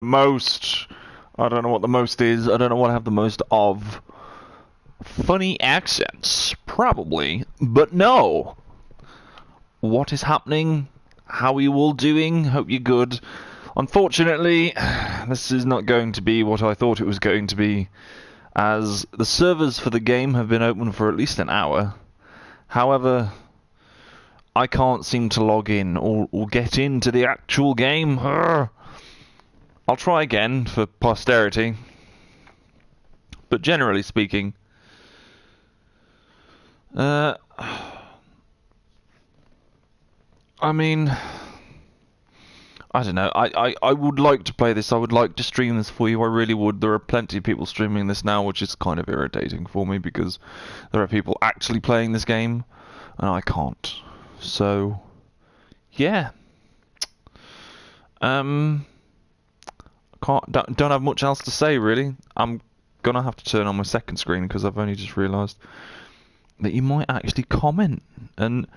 most. I don't know what the most is. I don't know what I have the most of. Funny accents, probably, but no. What is happening? How are you all doing? Hope you're good. Unfortunately, this is not going to be what I thought it was going to be, as the servers for the game have been open for at least an hour. However, I can't seem to log in or get into the actual game. Urgh. I'll try again for posterity. But generally speaking, I mean, I don't know. I would like to play this. I would like to stream this for you. I really would. There are plenty of people streaming this now, which is kind of irritating for me because there are people actually playing this game, and I can't. So, yeah. Don't have much else to say really. I'm gonna have to turn on my second screen because I've only just realised that you might actually comment, and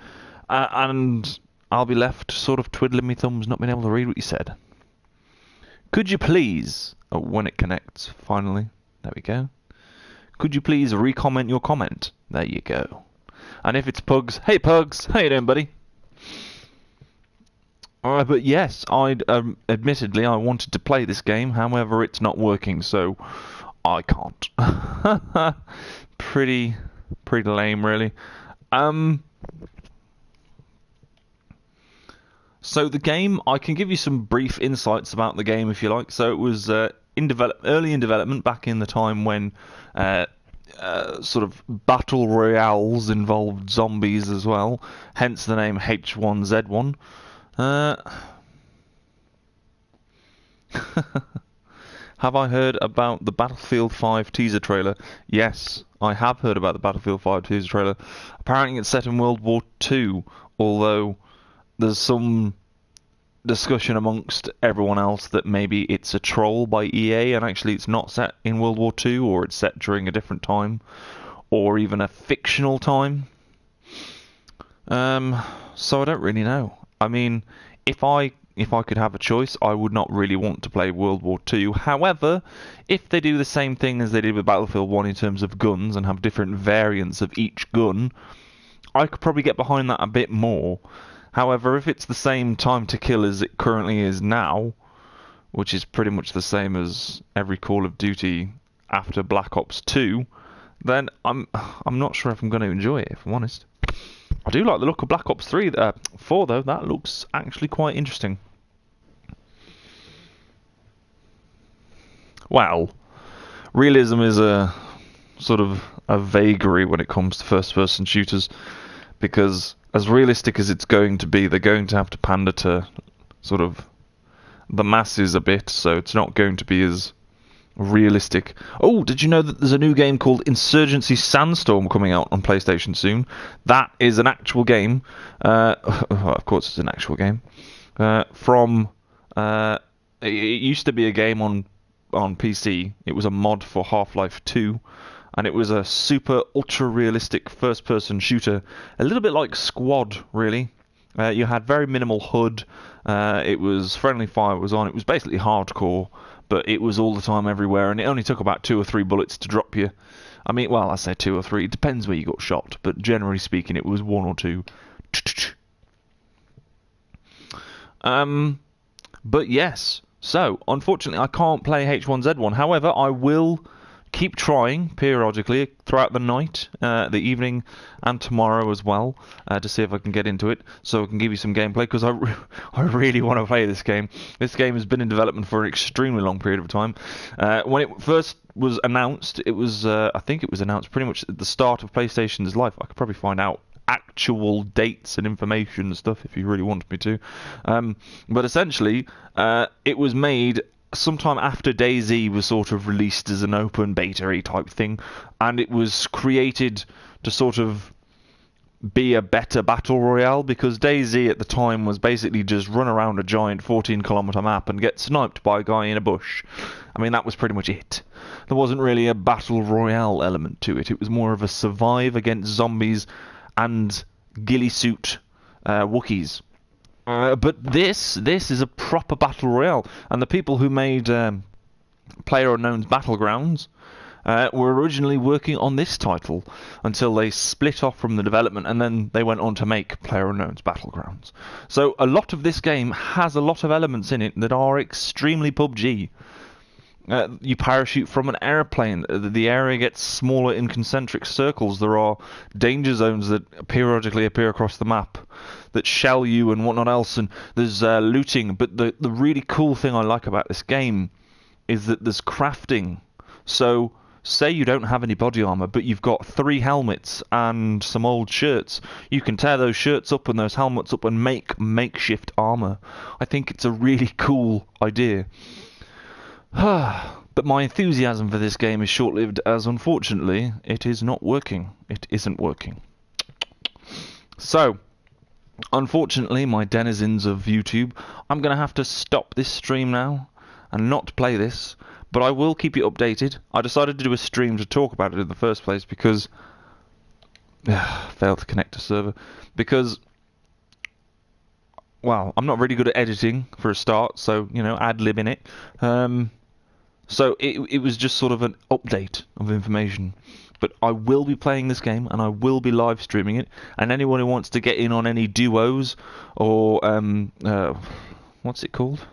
I'll be left sort of twiddling my thumbs, not being able to read what you said. Could you please, oh, when it connects, finally, there we go. Could you please re-comment your comment? There you go. And if it's Pugs, hey Pugs, how you doing, buddy? But yes, admittedly I wanted to play this game, however it's not working, so I can't. Pretty lame, really. So the game, I can give you some brief insights about the game if you like. So it was early in development, back in the time when sort of battle royales involved zombies as well, hence the name H1Z1. Have I heard about the Battlefield 5 teaser trailer? Yes, I have heard about the Battlefield 5 teaser trailer. Apparently it's set in World War II, although there's some discussion amongst everyone else that maybe it's a troll by EA and actually it's not set in World War II, or it's set during a different time, or even a fictional time. So I don't really know. I mean, if I could have a choice, I would not really want to play World War II. However, if they do the same thing as they did with Battlefield 1 in terms of guns and have different variants of each gun, I could probably get behind that a bit more. However, if it's the same time to kill as it currently is now, which is pretty much the same as every Call of Duty after Black Ops 2, then I'm not sure if I'm going to enjoy it, if I'm honest. I do like the look of Black Ops 4 though. That looks actually quite interesting. Well, realism is a sort of a vagary when it comes to first-person shooters, because as realistic as it's going to be, they're going to have to pander to sort of the masses a bit, so it's not going to be as realistic. Oh, did you know that there's a new game called Insurgency Sandstorm coming out on PlayStation soon? That is an actual game. Of course, it's an actual game. It used to be a game on PC. It was a mod for Half-Life 2, and it was a super ultra realistic first-person shooter, a little bit like Squad, really. You had very minimal HUD. It was friendly fire was on. It was basically hardcore, but it was all the time everywhere, and it only took about 2 or 3 bullets to drop you. I mean, well, I say 2 or 3. It depends where you got shot, but generally speaking, it was 1 or 2. But yes. So, unfortunately, I can't play H1Z1. However, I will keep trying periodically throughout the night, the evening, and tomorrow as well, to see if I can get into it, so I can give you some gameplay, because I really want to play this game. This game has been in development for an extremely long period of time. When it first was announced, it was, I think it was announced pretty much at the start of PlayStation's life. I could probably find out actual dates and information and stuff if you really wanted me to. But essentially, it was made sometime after DayZ was sort of released as an open beta-y type thing, and it was created to sort of be a better battle royale, because DayZ at the time was basically just run around a giant 14-kilometer map and get sniped by a guy in a bush. I mean, that was pretty much it. There wasn't really a battle royale element to it. It was more of a survive against zombies and ghillie suit Wookiees. But this is a proper battle royale, and the people who made PlayerUnknown's Battlegrounds were originally working on this title until they split off from the development, and then they went on to make PlayerUnknown's Battlegrounds. So a lot of this game has a lot of elements in it that are extremely PUBG. You parachute from an airplane. The area gets smaller in concentric circles. There are danger zones that periodically appear across the map that shell you and whatnot else. And there's looting. But the really cool thing I like about this game is that there's crafting. So say you don't have any body armor, but you've got 3 helmets and some old shirts. You can tear those shirts up and those helmets up and make makeshift armor. I think it's a really cool idea. But my enthusiasm for this game is short-lived, as unfortunately it is not working. It isn't working. So, unfortunately, my denizens of YouTube, I'm going to have to stop this stream now and not play this, but I will keep you updated. I decided to do a stream to talk about it in the first place because... failed to connect to server. Because... well, I'm not really good at editing for a start, so, you know, ad-libbing it. So it was just sort of an update of information. But I will be playing this game, and I will be live streaming it. And anyone who wants to get in on any duos or what's it called?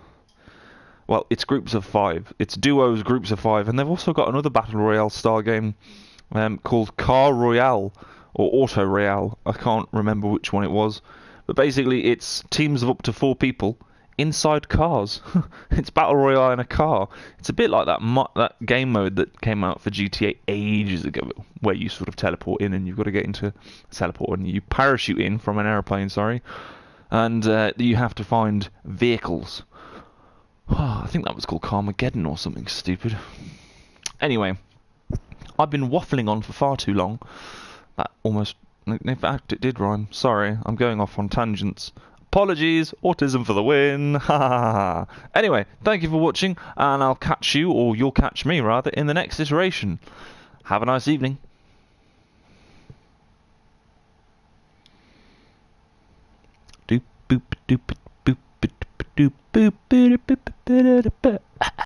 Well, it's groups of 5. It's duos, groups of 5, and they've also got another battle royale style game called Car Royale or Auto Royale. I can't remember which one it was, but basically it's teams of up to 4 people inside cars. It's battle royale in a car. It's a bit like that game mode that came out for GTA ages ago, where you sort of teleport in and you've got to get into teleport and you parachute in from an airplane. And you have to find vehicles. I think that was called Carmageddon or something stupid. Anyway, I've been waffling on for far too long. That almost, in fact, it did rhyme. Sorry, I'm going off on tangents. Apologies, autism for the win. Anyway, thank you for watching, and I'll catch you, or you'll catch me rather, in the next iteration. Have a nice evening. Doop boop doop boop boop boop boop boop boop boop.